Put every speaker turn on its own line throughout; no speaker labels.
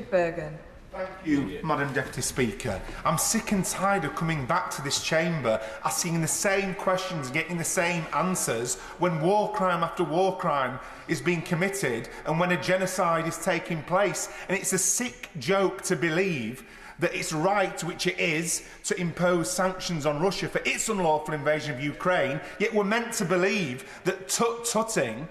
Bergen.
Thank you, Madam Deputy Speaker. I'm sick and tired of coming back to this chamber, asking the same questions, getting the same answers when war crime after war crime is being committed and when a genocide is taking place. And it's a sick joke to believe that it's right, which it is, to impose sanctions on Russia for its unlawful invasion of Ukraine, yet we're meant to believe that tutting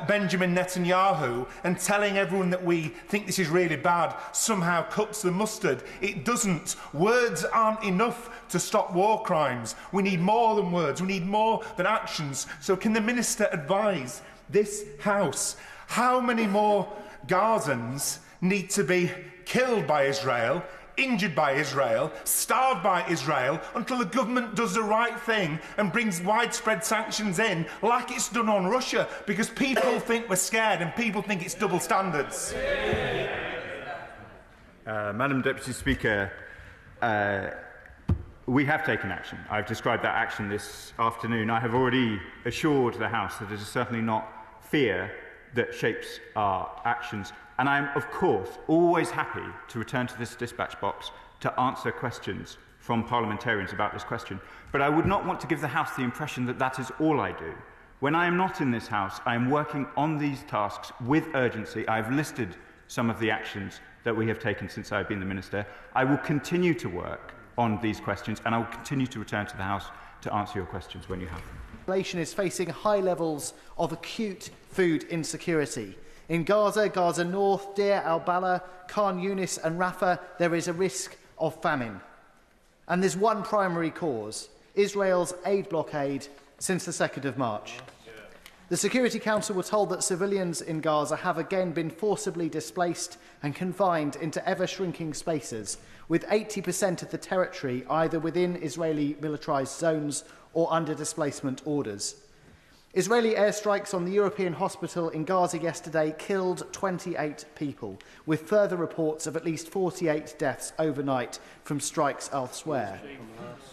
Benjamin Netanyahu and telling everyone that we think this is really bad somehow cuts the mustard. It doesn't. Words aren't enough to stop war crimes. We need more than words. We need more than actions. So can the Minister advise this House how many more Gazans need to be killed by Israel, injured by Israel, starved by Israel, until the government does the right thing and brings widespread sanctions in, like it's done on Russia, because people think we're scared and people think it's double standards?
Madam Deputy Speaker, we have taken action. I've described that action this afternoon. I have already assured the House that it is certainly not fear that shapes our actions. And I am, of course, always happy to return to this dispatch box to answer questions from parliamentarians about this question. But I would not want to give the House the impression that that is all I do. When I am not in this House, I am working on these tasks with urgency. I have listed some of the actions that we have taken since I have been the Minister. I will continue to work on these questions, and I will continue to return to the House to answer your questions when you have them.
The nation is facing high levels of acute food insecurity. In Gaza, Gaza North, Deir al-Balah, Khan Yunis and Rafah, there is a risk of famine. And there's one primary cause: Israel's aid blockade since the 2nd of March. The Security Council were told that civilians in Gaza have again been forcibly displaced and confined into ever-shrinking spaces, with 80% of the territory either within Israeli militarised zones or under displacement orders. Israeli airstrikes on the European hospital in Gaza yesterday killed 28 people, with further reports of at least 48 deaths overnight from strikes elsewhere.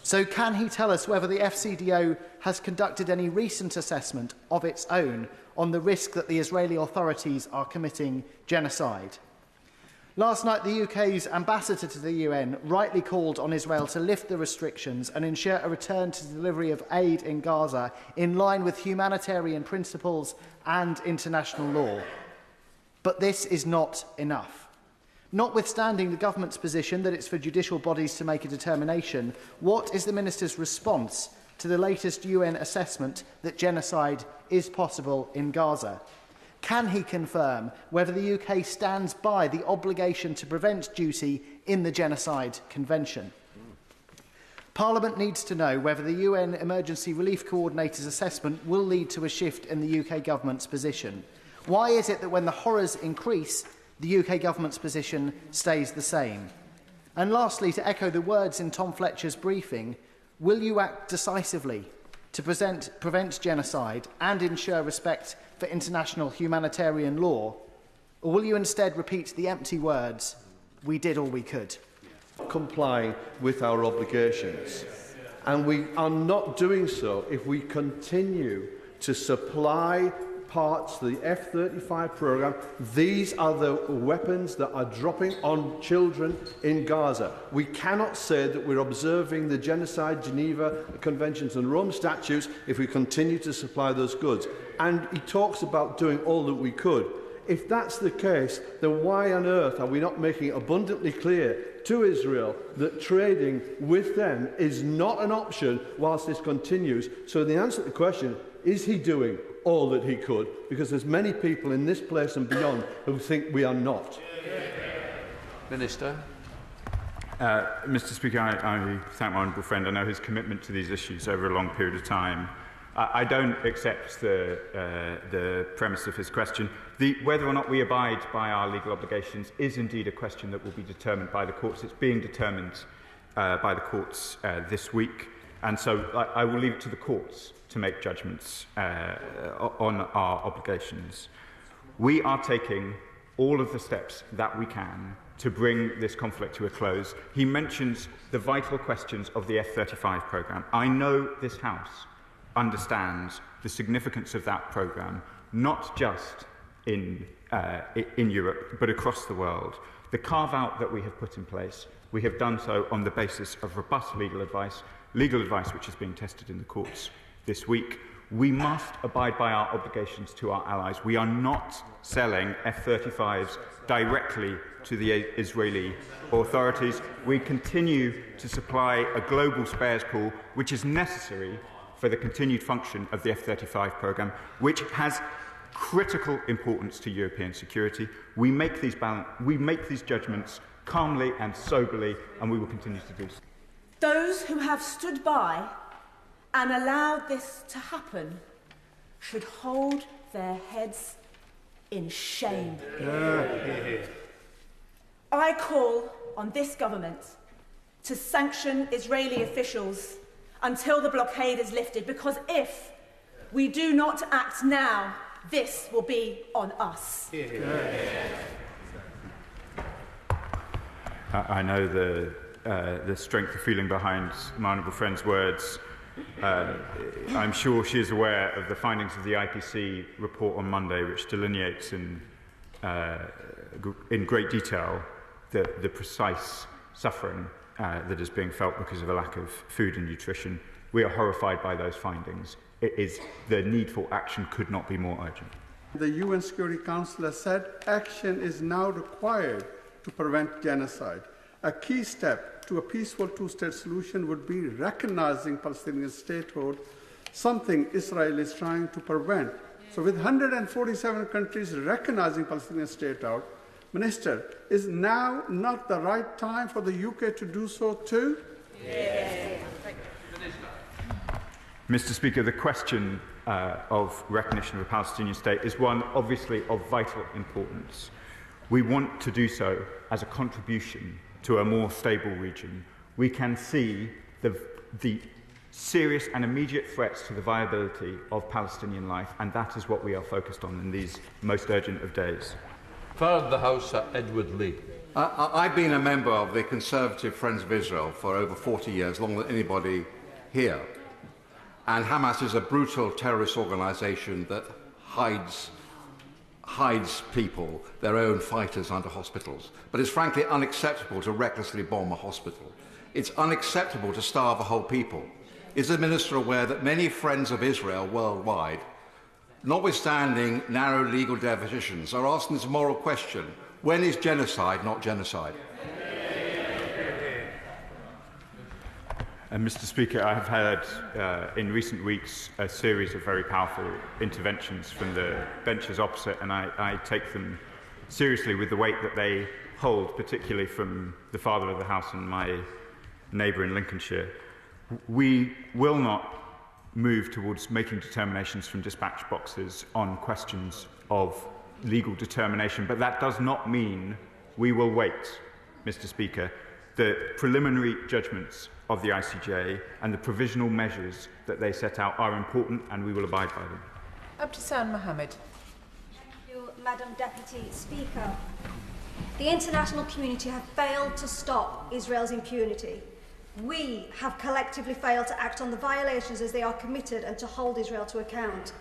So can he tell us whether the FCDO has conducted any recent assessment of its own on the risk that the Israeli authorities are committing genocide? Last night, the UK's ambassador to the UN rightly called on Israel to lift the restrictions and ensure a return to delivery of aid in Gaza in line with humanitarian principles and international law. But this is not enough. Notwithstanding the government's position that it's for judicial bodies to make a determination, what is the Minister's response to the latest UN assessment that genocide is possible in Gaza? Can he confirm whether the UK stands by the obligation to prevent duty in the Genocide Convention? Parliament needs to know whether the UN Emergency Relief Coordinator's assessment will lead to a shift in the UK government's position. Why is it that when the horrors increase, the UK government's position stays the same? And lastly, to echo the words in Tom Fletcher's briefing, will you act decisively to prevent genocide and ensure respect for international humanitarian law, or will you instead repeat the empty words, "We did all we could"?
Comply with our obligations, and we are not doing so if we continue to supply parts to the F-35 programme. These are the weapons that are dropping on children in Gaza. We cannot say that we're observing the Genocide, Geneva Conventions and Rome Statutes if we continue to supply those goods. And he talks about doing all that we could. If that's the case, then why on earth are we not making it abundantly clear to Israel that trading with them is not an option whilst this continues? So the answer to the question, is he doing all that he could? Because there's many people in this place and beyond who think we are not.
Minister.
Mr. Speaker, I thank my honourable friend. I know his commitment to these issues over a long period of time. I don't accept the premise of his question. Whether or not we abide by our legal obligations is indeed a question that will be determined by the courts. It's being determined by the courts this week, and so I will leave it to the courts to make judgments on our obligations. We are taking all of the steps that we can to bring this conflict to a close. He mentions the vital questions of the F-35 programme. I know this House understands the significance of that programme, not just in Europe, but across the world. The carve-out that we have put in place, we have done so on the basis of robust legal advice which is being tested in the courts this week. We must abide by our obligations to our allies. We are not selling F-35s directly to the Israeli authorities. We continue to supply a global spares pool, which is necessary for the continued function of the F-35 programme, which has critical importance to European security. We make these judgments calmly and soberly, and we will continue to do so.
Those who have stood by and allowed this to happen should hold their heads in shame. I call on this government to sanction Israeli officials until the blockade is lifted, because if we do not act now, this will be on us.
I know the strength of feeling behind my honourable friend's words. I'm sure she is aware of the findings of the IPC report on Monday, which delineates in great detail the precise suffering that is being felt because of a lack of food and nutrition. We are horrified by those findings. The need for action could not be more urgent.
The UN Security Council has said action is now required to prevent genocide. A key step to a peaceful two-state solution would be recognizing Palestinian statehood, something Israel is trying to prevent. So with 147 countries recognizing Palestinian statehood, Minister, is now not the right time for the UK to do so too?
Yes.
Mr. Speaker, the question of recognition of a Palestinian state is one obviously of vital importance. We want to do so as a contribution to a more stable region. We can see the serious and immediate threats to the viability of Palestinian life, and that is what we are focused on in these most urgent of days.
Third the House, Edward Lee.
I've been a member of the Conservative Friends of Israel for over 40 years, longer than anybody here. And Hamas is a brutal terrorist organisation that hides people, their own fighters, under hospitals. But it's frankly unacceptable to recklessly bomb a hospital. It's unacceptable to starve a whole people. Is the Minister aware that many friends of Israel worldwide, notwithstanding narrow legal definitions, are asking this moral question: when is genocide not genocide?
Mr. Speaker, I have had in recent weeks a series of very powerful interventions from the benches opposite, and I take them seriously with the weight that they hold, particularly from the Father of the House and my neighbour in Lincolnshire. We will not move towards making determinations from dispatch boxes on questions of legal determination, but that does not mean we will wait, Mr. Speaker. The preliminary judgments of the ICJ and the provisional measures that they set out are important, and we will abide by them.
Abdisan Mohammed.
Thank you, Madam Deputy Speaker. The international community have failed to stop Israel's impunity. We have collectively failed to act on the violations as they are committed and to hold Israel to account.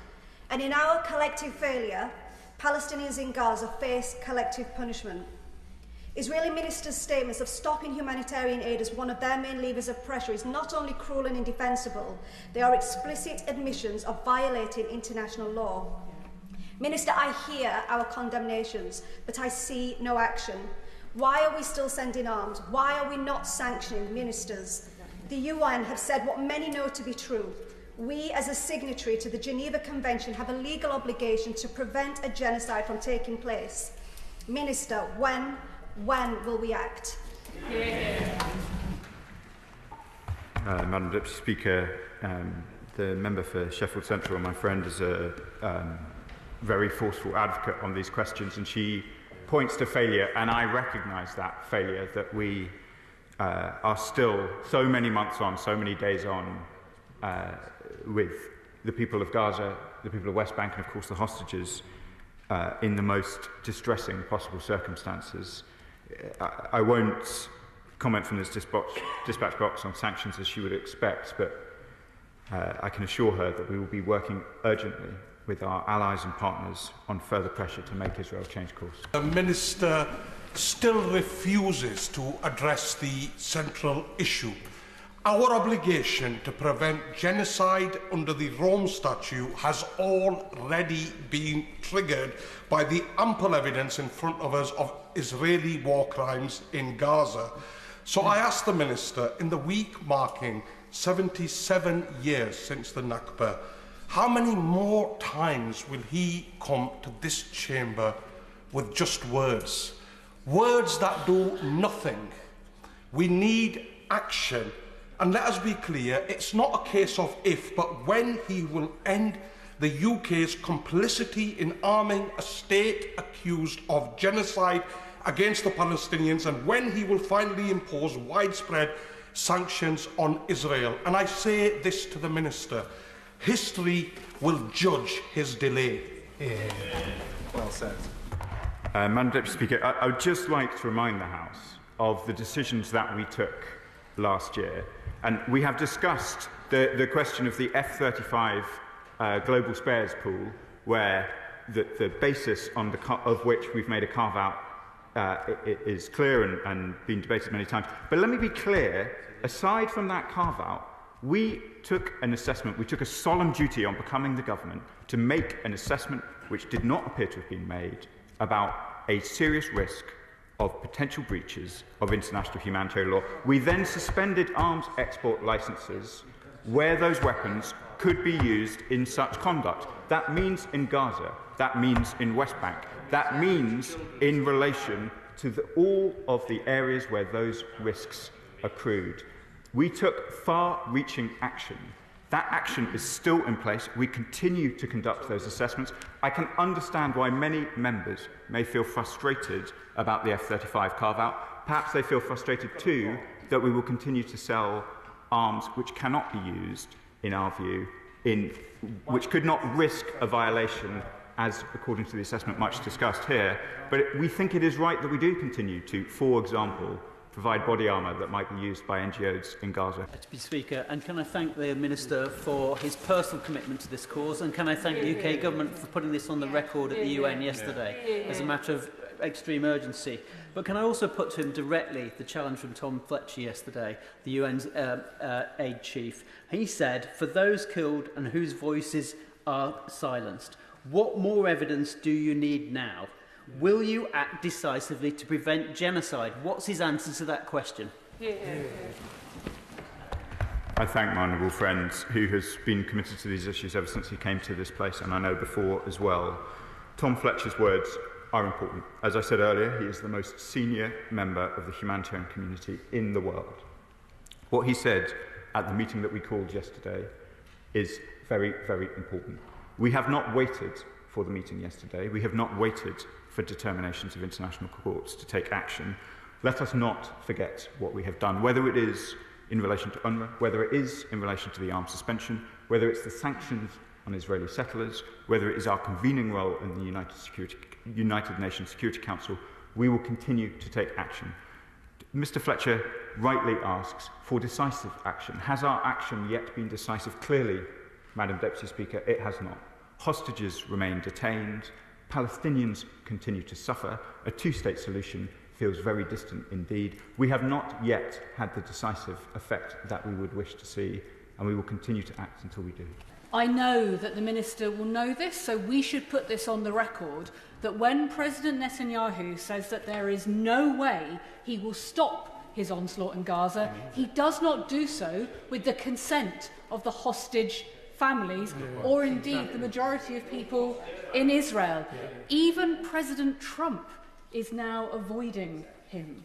And in our collective failure, Palestinians in Gaza face collective punishment. Israeli ministers' statements of stopping humanitarian aid as one of their main levers of pressure is not only cruel and indefensible, they are explicit admissions of violating international law. Minister, I hear our condemnations, but I see no action. Why are we still sending arms? Why are we not sanctioning ministers? The UN have said what many know to be true. We, as a signatory to the Geneva Convention, have a legal obligation to prevent a genocide from taking place. Minister, when will we act?
Madam Deputy Speaker, the member for Sheffield Central, my friend, is a very forceful advocate on these questions, and she points to failure, and I recognise that failure, that we are still so many months on, so many days on with the people of Gaza, the people of West Bank, and of course the hostages in the most distressing possible circumstances. I won't comment from this dispatch box on sanctions as she would expect, but I can assure her that we will be working urgently with our allies and partners on further pressure to make Israel change course.
The Minister still refuses to address the central issue. Our obligation to prevent genocide under the Rome Statute has already been triggered by the ample evidence in front of us of Israeli war crimes in Gaza. So I ask the Minister, in the week marking 77 years since the Nakba, how many more times will he come to this chamber with just words? Words that do nothing. We need action. And let us be clear, it's not a case of if, but when he will end the UK's complicity in arming a state accused of genocide against the Palestinians, and when he will finally impose widespread sanctions on Israel. And I say this to the Minister, history will judge his delay.
Yeah. Well said.
Madam Deputy Speaker, I would just like to remind the House of the decisions that we took last year. And we have discussed the question of the F-35 global spares pool, where the basis on of which we've made a carve-out is clear and been debated many times. But let me be clear, aside from that carve-out, we took an assessment, we took a solemn duty on becoming the government to make an assessment which did not appear to have been made about a serious risk of potential breaches of international humanitarian law. We then suspended arms export licenses where those weapons could be used in such conduct. That means in Gaza, that means in West Bank, that means in relation to all of the areas where those risks accrued. We took far-reaching action. That action is still in place. We continue to conduct those assessments. I can understand why many members may feel frustrated about the F-35 carve-out. Perhaps they feel frustrated too that we will continue to sell arms which cannot be used, in our view, which could not risk a violation, as according to the assessment much discussed here. But we think it is right that we do continue to, for example, provide body armour that might be used by NGOs in Gaza.
Deputy Speaker, and can I thank the Minister for his personal commitment to this cause, and can I thank the UK Government for putting this on the record at the UN yesterday as a matter of extreme urgency. But can I also put to him directly the challenge from Tom Fletcher yesterday, the UN's aid chief. He said, for those killed and whose voices are silenced, what more evidence do you need now? Will you act decisively to prevent genocide? What's his answer to that question?
I thank my honourable friend who has been committed to these issues ever since he came to this place, and I know before as well. Tom Fletcher's words are important. As I said earlier, he is the most senior member of the humanitarian community in the world. What he said at the meeting that we called yesterday is very, very important. We have not waited for the meeting yesterday. We have not waited for determinations of international courts to take action. Let us not forget what we have done, whether it is in relation to UNRWA, whether it is in relation to the arms suspension, whether it's the sanctions on Israeli settlers, whether it is our convening role in the United Nations Security Council. We will continue to take action. Mr. Fletcher rightly asks for decisive action. Has our action yet been decisive? Clearly, Madam Deputy Speaker, it has not. Hostages remain detained. Palestinians continue to suffer. A two-state solution feels very distant indeed. We have not yet had the decisive effect that we would wish to see, and we will continue to act until we do.
I know that the Minister will know this, so we should put this on the record, that when President Netanyahu says that there is no way he will stop his onslaught in Gaza, he does not do so with the consent of the hostage families, or indeed the majority of people in Israel. Even President Trump is now avoiding him.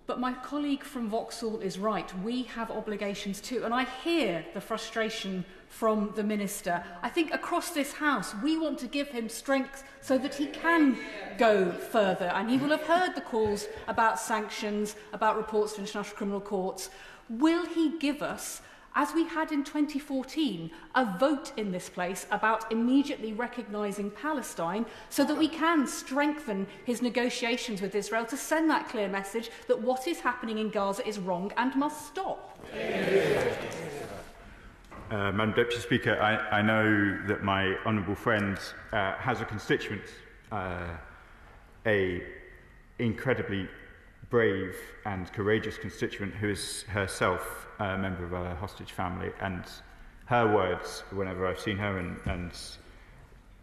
But my colleague from Vauxhall is right. We have obligations too. And I hear the frustration from the Minister. I think across this House, we want to give him strength so that he can go further. And he will have heard the calls about sanctions, about reports to international criminal courts. Will he give us, as we had in 2014, a vote in this place about immediately recognising Palestine so that we can strengthen his negotiations with Israel to send that clear message that what is happening in Gaza is wrong and must stop?
Madam Deputy Speaker, I know that my honourable friend has a constituent, a incredibly brave and courageous constituent who is herself a member of a hostage family, and her words, whenever I've seen her and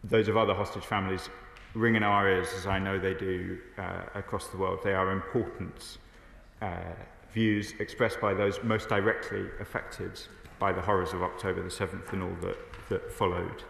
those of other hostage families, ring in our ears, as I know they do across the world. They are important views expressed by those most directly affected by the horrors of October the 7th and all that followed.